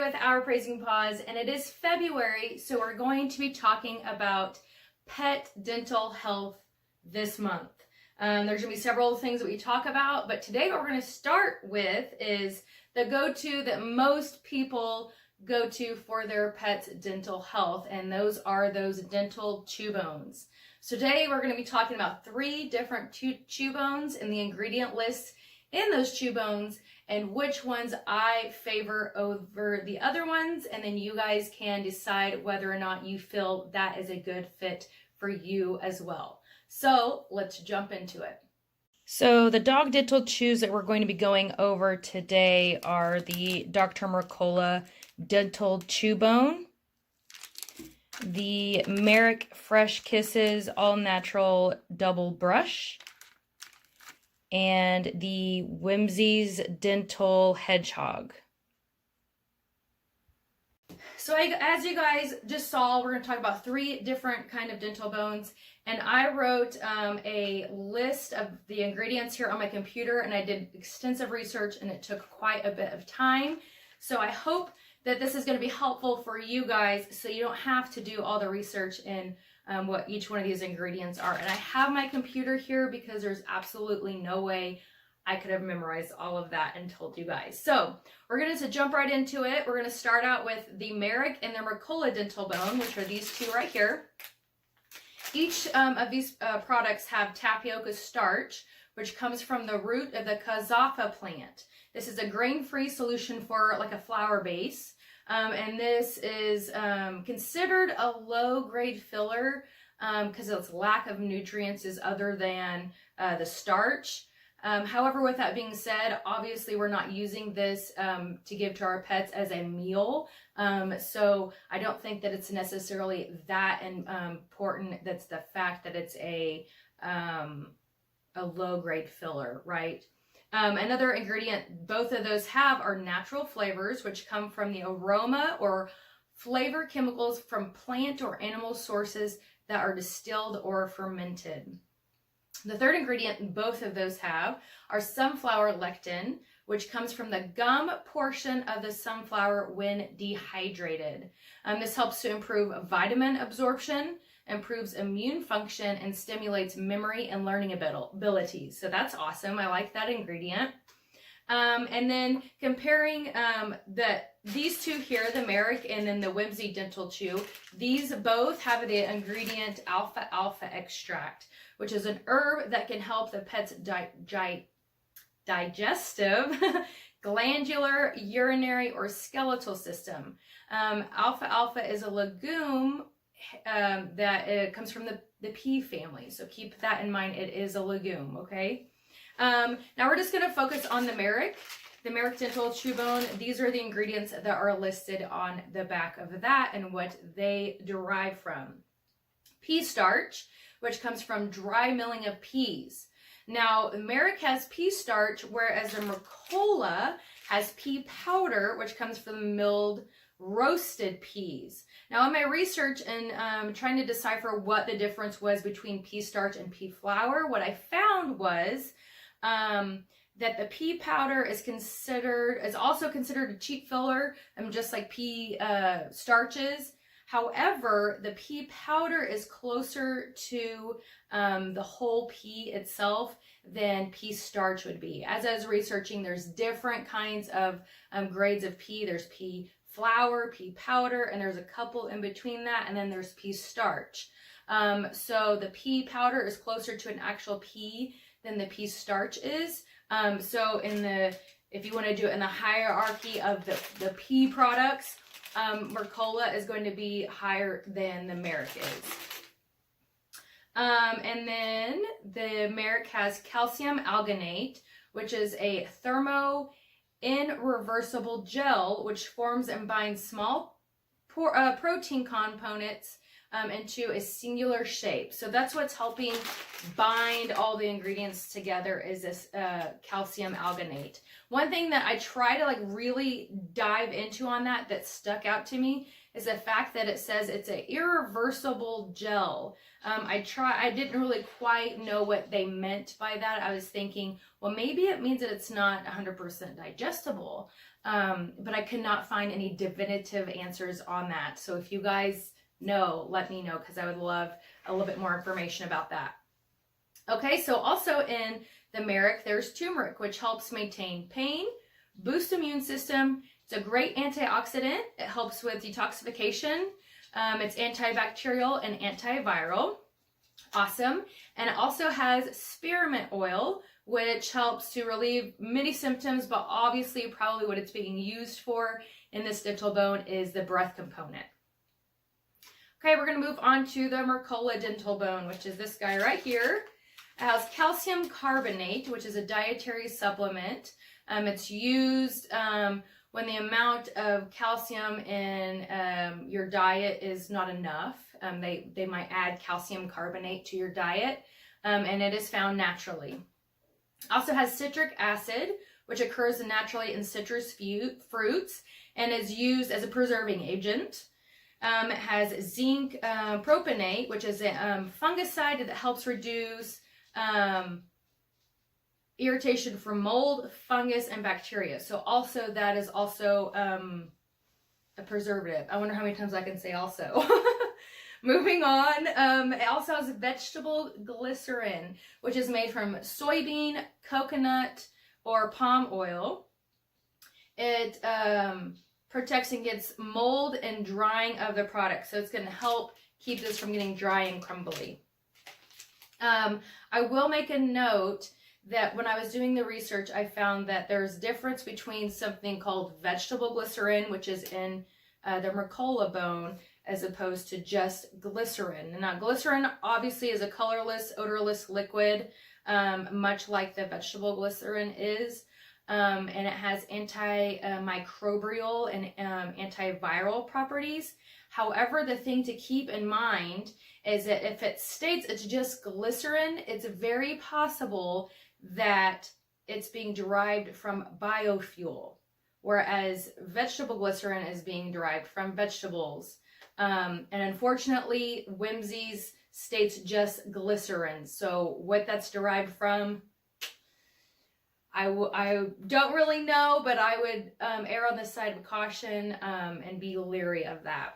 with Our Praising Paws, and it is February, so we're going to be talking about pet dental health this month. There's going to be several things that we talk about, but today what we're going to start with is the go-to that most people go to for their pet's dental health, and those are those dental chew bones. So today we're going to be talking about 3 different chew bones and the ingredient lists in those chew bones and which ones I favor over the other ones, and then you guys can decide whether or not you feel that is a good fit for you as well. So let's jump into it. So the dog dental chews that we're going to be going over today are the Dr. Mercola Dental Chew Bone, the Merrick Fresh Kisses All Natural Double Brush, and the Whimsy's Dental Hedgehog. So as you guys just saw, we're going to talk about 3 different kind of dental bones, and I wrote a list of the ingredients here on my computer, and I did extensive research, and it took quite a bit of time. So I hope that this is going to be helpful for you guys so you don't have to do all the research in what each one of these ingredients are. And I have my computer here because there's absolutely no way I could have memorized all of that and told you guys. So we're going to jump right into it. We're going to start out with the Merrick and the Mercola Dental Bone, which are these 2 right here. Each of these products have tapioca starch, which comes from the root of the Cazafa plant. This is a grain-free solution for like a flour base. And this is considered a low-grade filler because its lack of nutrients is other than the starch. However, with that being said, obviously we're not using this to give to our pets as a meal. So I don't think that it's necessarily that important. That's the fact that it's a low-grade filler, right? Another ingredient both of those have are natural flavors, which come from the aroma or flavor chemicals from plant or animal sources that are distilled or fermented. The third ingredient both of those have are sunflower lectin, which comes from the gum portion of the sunflower when dehydrated. This helps to improve vitamin absorption, improves immune function, and stimulates memory and learning abilities. So that's awesome. I like that ingredient. And then comparing these 2 here, the Merrick and then the Whimsy Dental Chew, these both have the ingredient alfalfa extract, which is an herb that can help the pet's digestive, glandular, urinary, or skeletal system. Alfalfa is a legume that it comes from the pea family. So keep that in mind. It is a legume, okay? Now we're just going to focus on the Merrick Dental Chew Bone. These are the ingredients that are listed on the back of that and what they derive from. Pea starch, which comes from dry milling of peas. Now, Merrick has pea starch, whereas the Mercola has pea powder, which comes from milled roasted peas. Now, in my research and trying to decipher what the difference was between pea starch and pea flour, what I found was that the pea powder is also considered a cheap filler, just like pea starches. However, the pea powder is closer to the whole pea itself than pea starch would be. As I was researching, there's different kinds of grades of pea. There's pea flour, pea powder, and there's a couple in between that, and then there's pea starch. So the pea powder is closer to an actual pea than the pea starch is. So if you want to do it in the hierarchy of the pea products, Mercola is going to be higher than the Merrick is. And then the Merrick has calcium alginate, which is a thermo-irreversible gel, which forms and binds small protein components into a singular shape. So that's what's helping bind all the ingredients together is this calcium alginate. One thing that I try to like really dive into on that stuck out to me is the fact that it says it's an irreversible gel. I didn't really quite know what they meant by that. I was thinking, well, maybe it means that it's not 100% digestible, but I could not find any definitive answers on that. So if you guys know, let me know, because I would love a little bit more information about that. Okay, so also in the Merrick, there's turmeric, which helps maintain pain, boost immune system. It's a great antioxidant. It helps with detoxification. It's antibacterial and antiviral. Awesome. And it also has spearmint oil, which helps to relieve many symptoms, but obviously probably what it's being used for in this dental bone is the breath component. Okay, we're going to move on to the Mercola dental bone, which is this guy right here. It has calcium carbonate, which is a dietary supplement. It's used when the amount of calcium in your diet is not enough. They might add calcium carbonate to your diet, and it is found naturally. Also has citric acid, which occurs naturally in citrus fruits and is used as a preserving agent. It has zinc propionate, which is a fungicide that helps reduce irritation from mold, fungus, and bacteria. So also that is also a preservative. I wonder how many times I can say also. Moving on, it also has vegetable glycerin, which is made from soybean, coconut, or palm oil. It protects against mold and drying of the product. So it's going to help keep this from getting dry and crumbly. I will make a note that when I was doing the research, I found that there's difference between something called vegetable glycerin, which is in the Mercola bone, as opposed to just glycerin. And now glycerin obviously is a colorless, odorless liquid, much like the vegetable glycerin is. And it has antimicrobial and antiviral properties. However, the thing to keep in mind is that if it states it's just glycerin, it's very possible that it's being derived from biofuel, whereas vegetable glycerin is being derived from vegetables. And unfortunately, Whimsy's states just glycerin. So what that's derived from, I don't really know, but I would err on the side of caution and be leery of that.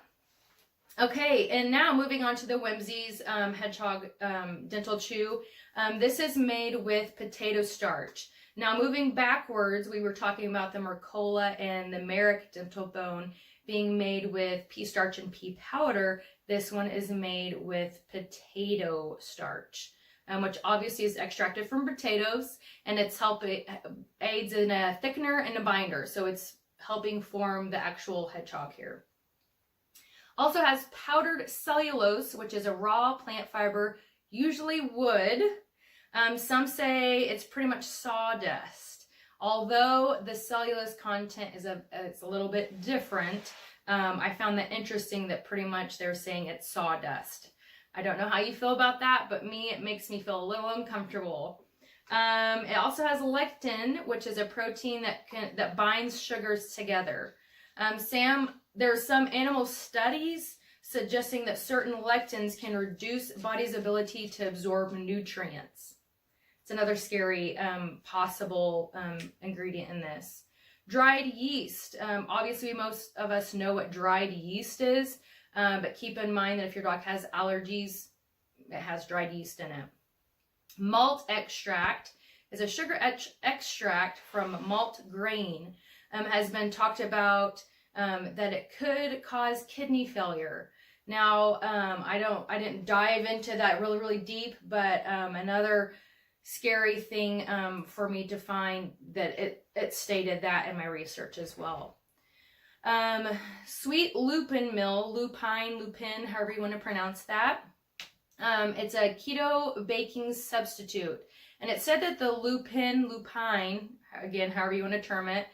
Okay, and now moving on to the Whimsy's Hedgehog Dental Chew. This is made with potato starch. Now moving backwards, we were talking about the Mercola and the Merrick Dental Bone being made with pea starch and pea powder. This one is made with potato starch, which obviously is extracted from potatoes, and it aids in a thickener and a binder. So it's helping form the actual hedgehog here. Also has powdered cellulose, which is a raw plant fiber, usually wood. Some say it's pretty much sawdust. Although the cellulose content it's a little bit different, I found that interesting that pretty much they're saying it's sawdust. I don't know how you feel about that, but it makes me feel a little uncomfortable. It also has lectin, which is a protein that binds sugars together. There's some animal studies suggesting that certain lectins can reduce body's ability to absorb nutrients. It's another scary possible ingredient in this. Dried yeast. Obviously, most of us know what dried yeast is, but keep in mind that if your dog has allergies, it has dried yeast in it. Malt extract is a sugar extract from malt grain. Has been talked about that it could cause kidney failure. Now, I didn't dive into that really deep, but another scary thing for me to find that it stated that in my research as well. Sweet lupin meal, lupine, however you want to pronounce that. It's a keto baking substitute. And it said that the lupine, again, however you want to term it,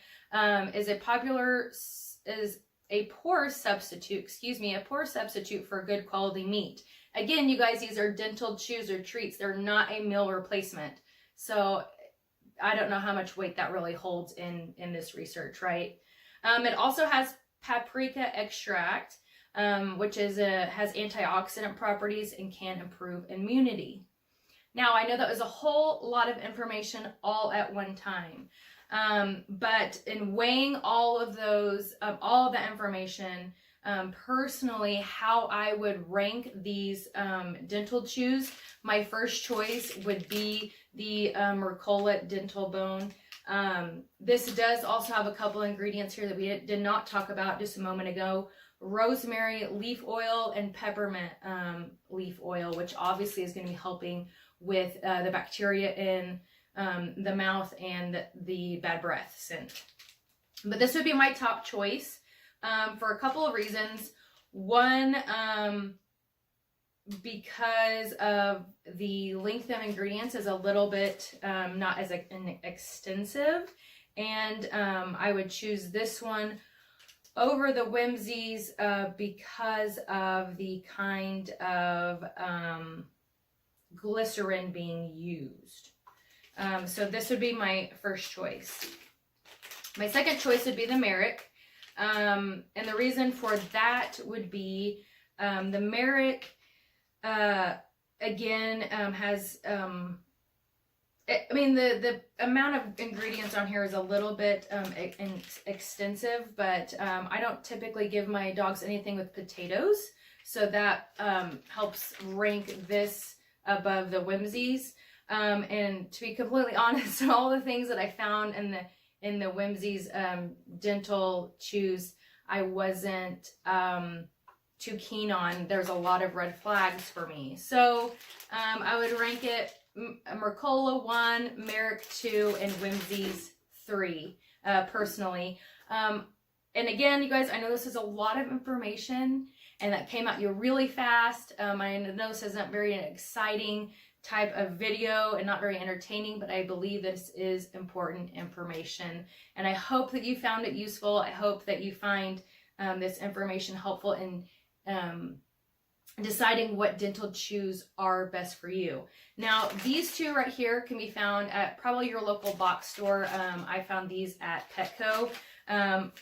is a poor substitute for good quality meat. Again, you guys, these are dental chews or treats. They're not a meal replacement. So I don't know how much weight that really holds in this research, right? It also has paprika extract, which has antioxidant properties and can improve immunity. Now, I know that was a whole lot of information all at one time, but in weighing all of those, all of that information, personally, how I would rank these dental chews, my first choice would be the Mercola Dental Bone. This does also have a couple ingredients here that we did not talk about just a moment ago. Rosemary leaf oil and peppermint leaf oil, which obviously is going to be helping with the bacteria in the mouth and the bad breath scent. But this would be my top choice for a couple of reasons. One, because of the length of ingredients is a little bit not as extensive, and I would choose this one over the Whimsies because of the kind of glycerin being used. So this would be my first choice. My second choice would be the Merrick, and the reason for that would be the Merrick again has I mean, the amount of ingredients on here is a little bit extensive, but I don't typically give my dogs anything with potatoes, so that helps rank this above the Whimsies. And to be completely honest, all the things that I found in the Whimsies dental chews, I wasn't too keen on. There's a lot of red flags for me, so I would rank it Mercola 1, Merrick 2, and Whimsies 3, personally. And again, you guys, I know this is a lot of information, and that came at you really fast. I know this isn't very exciting type of video and not very entertaining, but I believe this is important information, and I hope that you found it useful. I hope that you find this information helpful in deciding what dental chews are best for you. Now, these two right here can be found at probably your local box store. I found these at Petco.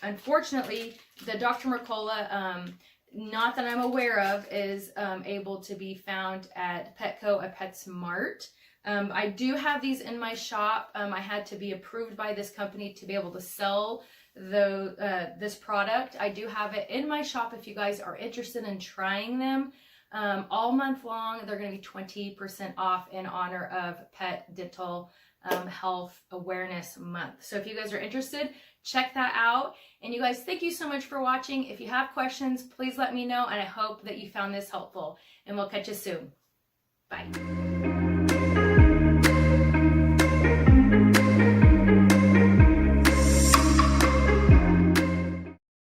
Unfortunately, the Dr. Mercola, not that I'm aware of, is able to be found at Petco, at PetSmart. I do have these in my shop. I had to be approved by this company to be able to sell this product. I do have it in my shop if you guys are interested in trying them. All month long, they're going to be 20% off in honor of Pet Dental Health Awareness Month. So if you guys are interested, check that out. And you guys, thank you so much for watching. If you have questions, please let me know, and I hope that you found this helpful. And we'll catch you soon. Bye.